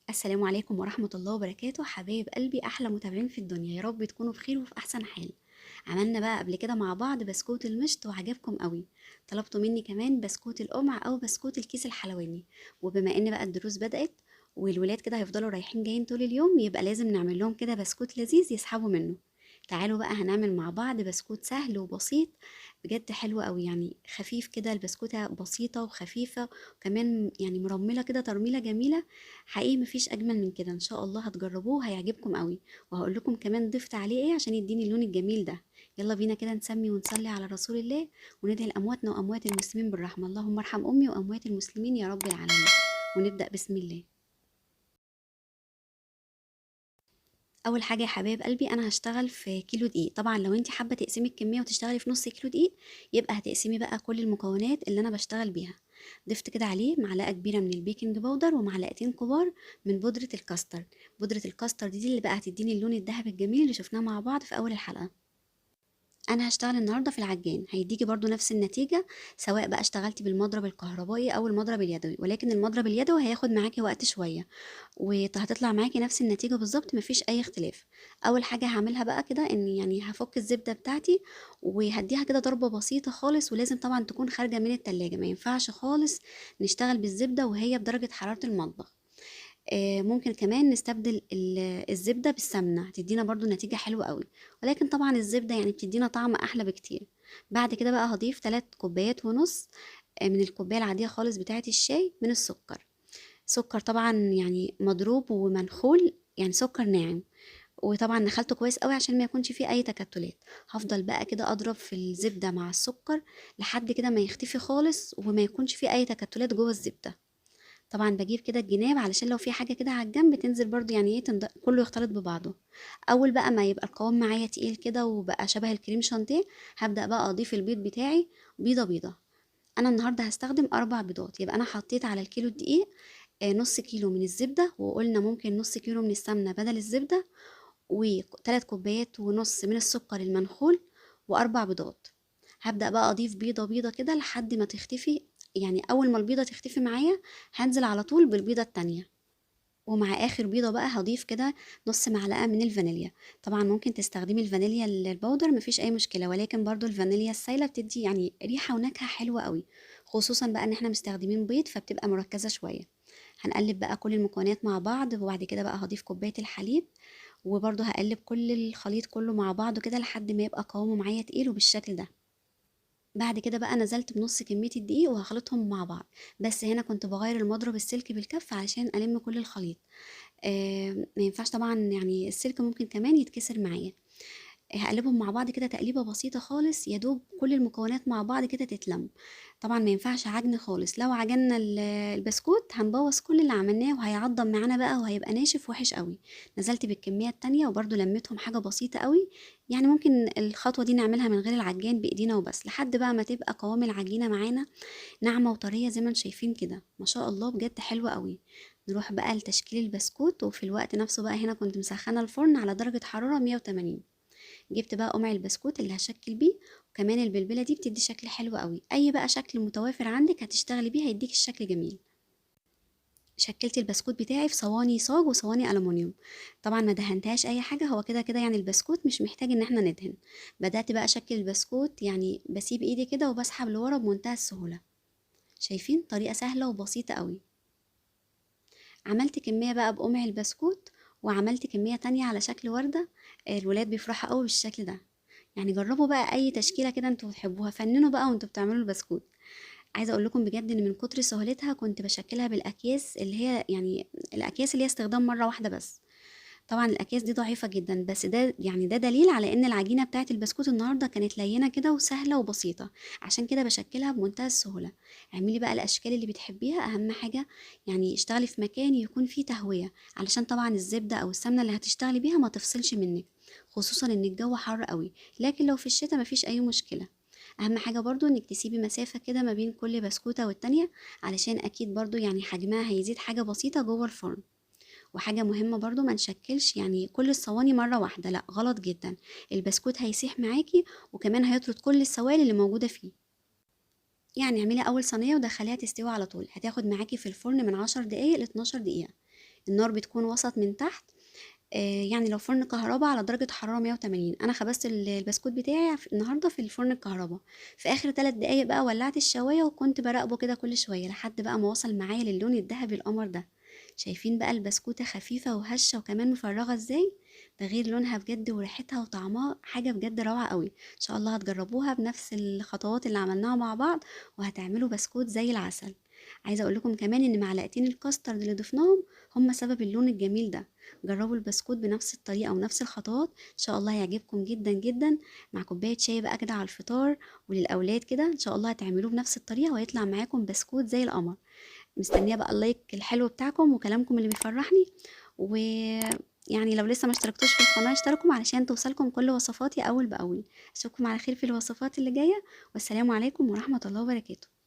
السلام عليكم ورحمة الله وبركاته، حبايب قلبي، أحلى متابعين في الدنيا. يا رب تكونوا بخير وفي أحسن حال. عملنا بقى قبل كده مع بعض بسكوت المشط وعجبكم قوي. طلبتوا مني كمان بسكوت القمع أو بسكوت الكيس الحلواني. وبما إن بقى الدروس بدأت والولاد كده هيفضلوا رايحين جايين طول اليوم، يبقى لازم نعمل لهم كده بسكوت لذيذ يسحبوا منه. تعالوا بقى هنعمل مع بعض بسكوت سهل وبسيط، بجد حلو قوي، يعني خفيف كده، البسكوتة بسيطة وخفيفة، وكمان يعني مرملة كده ترميلة جميلة. حقيقي مفيش اجمل من كده، ان شاء الله هتجربوه هيعجبكم قوي. وهقول لكم كمان ضفت عليه ايه عشان يديني اللون الجميل ده. يلا بينا كده نسمي ونصلي على رسول الله، وندعي لامواتنا واموات المسلمين بالرحمه. اللهم ارحم امي واموات المسلمين يا رب العالمين. ونبدا بسم الله. اول حاجه يا حبايب قلبي، انا هشتغل في كيلو دقيق. طبعا لو انت حابه تقسمي الكميه وتشتغلي في نص كيلو دقيق، يبقى هتقسمي بقى كل المكونات اللي انا بشتغل بيها. ضفت كده عليه معلقه كبيره من البيكنج باودر ومعلقتين كبار من بودره الكاستر. بودره الكاستر دي اللي بقى هتديني اللون الذهبي الجميل اللي شفناه مع بعض في اول الحلقه. انا هشتغل النهارده في العجان، هيديكي برضو نفس النتيجه، سواء بقى اشتغلتي بالمضرب الكهربائي او المضرب اليدوي، ولكن المضرب اليدوي هياخد معاكي وقت شويه، وهتطلع معاكي نفس النتيجه بالظبط، مفيش اي اختلاف. اول حاجه هعملها بقى كده ان يعني هفك الزبده بتاعتي وهديها كده ضربه بسيطه خالص، ولازم طبعا تكون خارجه من التلاجة، ما ينفعش خالص نشتغل بالزبده وهي بدرجه حراره المطبخ. ممكن كمان نستبدل الزبدة بالسمنة، هتدينا برضو نتيجة حلوة قوي، ولكن طبعا الزبدة يعني بتدينا طعم أحلى بكتير. بعد كده بقى هضيف 3 كوبايات ونص من الكوباية العادية خالص بتاعة الشاي من السكر. سكر طبعا يعني مضروب ومنخول، يعني سكر ناعم، وطبعا نخلته كويس قوي عشان ما يكونش فيه اي تكتلات. هفضل بقى كده اضرب في الزبدة مع السكر لحد كده ما يختفي خالص وما يكونش فيه اي تكتلات جوه الزبدة. طبعا باجيب كده الجناب علشان لو في حاجة كده على الجنب تنزل برضو، يعني ايه كله يختلط ببعضه. اول بقى ما يبقى القوام معايا تقيل كده وبقى شبه الكريم شانتيه، هبدأ بقى اضيف البيض بتاعي، بيضة بيضة. انا النهاردة هستخدم 4 بيضات، يبقى انا حطيت على الكيلو الدقيق نص كيلو من الزبدة، وقلنا ممكن نص كيلو من السمنة بدل الزبدة، و3 كوبايات ونص من السكر المنخول، و4 بيضات. هبدأ بقى أضيف بيضة بيضة كده لحد ما تختفي، يعني أول ما البيضة تختفي معايا هنزل على طول بالبيضة التانية. ومع آخر بيضة بقى هضيف كده نص معلقة من الفانيليا. طبعا ممكن تستخدمي الفانيليا البودر، مفيش أي مشكلة، ولكن برضو الفانيليا السايلة بتدي يعني ريحة ونكهة حلوة قوي، خصوصا بقى ان احنا مستخدمين بيض فبتبقى مركزة شوية. هنقلب بقى كل المكونات مع بعض، وبعد كده بقى هضيف كوباية الحليب، وبرضه هقلب كل الخليط كله مع بعضه كده لحد ما يبقى قوامه معايا تقيل وبالشكل ده. بعد كده بقى نزلت بنص كمية الدقيق وهخلطهم مع بعض، بس هنا كنت بغير المضرب السلك بالكف علشان ألم كل الخليط. ما ينفعش طبعا، يعني السلك ممكن كمان يتكسر معايا. هقلبهم مع بعض كده تقليبة بسيطة خالص، يا دوب كل المكونات مع بعض كده تتلم. طبعا ما ينفعش عجن خالص، لو عجنا البسكوت هنبوظ كل اللي عملناه وهيعضم معانا بقى وهيبقى ناشف وحش قوي. نزلت بالكمية التانية وبرضو لميتهم حاجة بسيطة قوي، يعني ممكن الخطوة دي نعملها من غير العجان بإيدينا وبس، لحد بقى ما تبقى قوام العجينة معانا ناعمة وطرية زي ما انتم شايفين كده، ما شاء الله بجد حلوة قوي. نروح بقى لتشكيل البسكوت، وفي الوقت نفسه بقى هنا كنت مسخنة الفرن على درجة حرارة 180. جبت بقى قمع البسكوت اللي هشكل بيه، وكمان البلبله دي بتدي شكل حلو قوي، اي بقى شكل متوافر عندك هتشتغلي بيه هيديك الشكل جميل. شكلت البسكوت بتاعي في صواني صاج وصواني ألمونيوم. طبعا ما دهنتهاش اي حاجه، هو كده كده يعني البسكوت مش محتاج ان احنا ندهن. بدأت بقى اشكل البسكوت، يعني بسيب ايدي كده وبسحب لورا بمنتهى السهوله. شايفين طريقه سهله وبسيطه قوي. عملت كميه بقى بقمع البسكوت، وعملت كميه تانية على شكل ورده. الولاد بيفرحوا قوي بالشكل ده. يعني جربوا بقى اي تشكيله كده انتوا بتحبوها، فننوا بقى وانتوا بتعملوا البسكوت. عايزه اقول لكم بجد ان من كتر سهولتها كنت بشكلها بالاكياس اللي هي يعني الاكياس اللي هي استخدام مره واحده بس. طبعا الاكياس دي ضعيفه جدا، بس ده يعني ده دليل على ان العجينه بتاعه البسكوت النهارده كانت لينه كده وسهله وبسيطه، عشان كده بشكلها بمنتهى السهوله. اعملي بقى الاشكال اللي بتحبيها، اهم حاجه يعني اشتغلي في مكان يكون فيه تهويه، علشان طبعا الزبده او السمنه اللي هتشتغلي بيها ما تفصلش منك، خصوصا ان الجو حر قوي، لكن لو في الشتاء مفيش اي مشكله. اهم حاجه برضو انك تسيبي مسافه كده ما بين كل بسكوته والتانية، علشان اكيد برضو يعني حجمها هيزيد حاجه بسيطه جوه الفرن. وحاجة مهمة برضو ما نشكلش يعني كل الصواني مرة واحدة، لا غلط جدا، البسكوت هيسيح معاكي وكمان هيطرد كل السوائل اللي موجودة فيه. يعني اعملي اول صينية ودخليها تستوي على طول، هتاخد معاكي في الفرن من 10 دقايق ل 12 دقيقة. النار بتكون وسط من تحت. يعني لو فرن كهربا على درجة حرارة 180. أنا خبزت البسكوت بتاعي النهاردة في الفرن الكهربا. في آخر 3 دقايق بقى ولعت الشواية وكنت براقبه كده كل شوية لحد بقى ما وصل معايا للون الذهبي القمر ده. شايفين بقى البسكوتة خفيفة وهشة وكمان مفرغة ازاي؟ ده غير لونها بجد وريحتها وطعمها حاجة بجد روعة قوي. ان شاء الله هتجربوها بنفس الخطوات اللي عملناها مع بعض وهتعملوا بسكوت زي العسل. عايزة اقول لكم كمان ان معلقتين الكاسترد اللي ضفناهم هم سبب اللون الجميل ده. جربوا البسكوت بنفس الطريقة ونفس الخطوات، ان شاء الله هيعجبكم جدا جدا. مع كوباية شاي بقى كده على الفطار وللأولاد كده ان شاء الله هتعملوه بنفس الطريقة وهيطلع معاكم بسكوت زي القمر. مستنية بقى اللايك الحلو بتاعكم وكلامكم اللي بيفرحني. ويعني لو لسه ما اشتركتوش في القناة اشتركوا علشان توصلكم كل وصفاتي أول بأول. أشوفكم على خير في الوصفات اللي جاية، والسلام عليكم ورحمة الله وبركاته.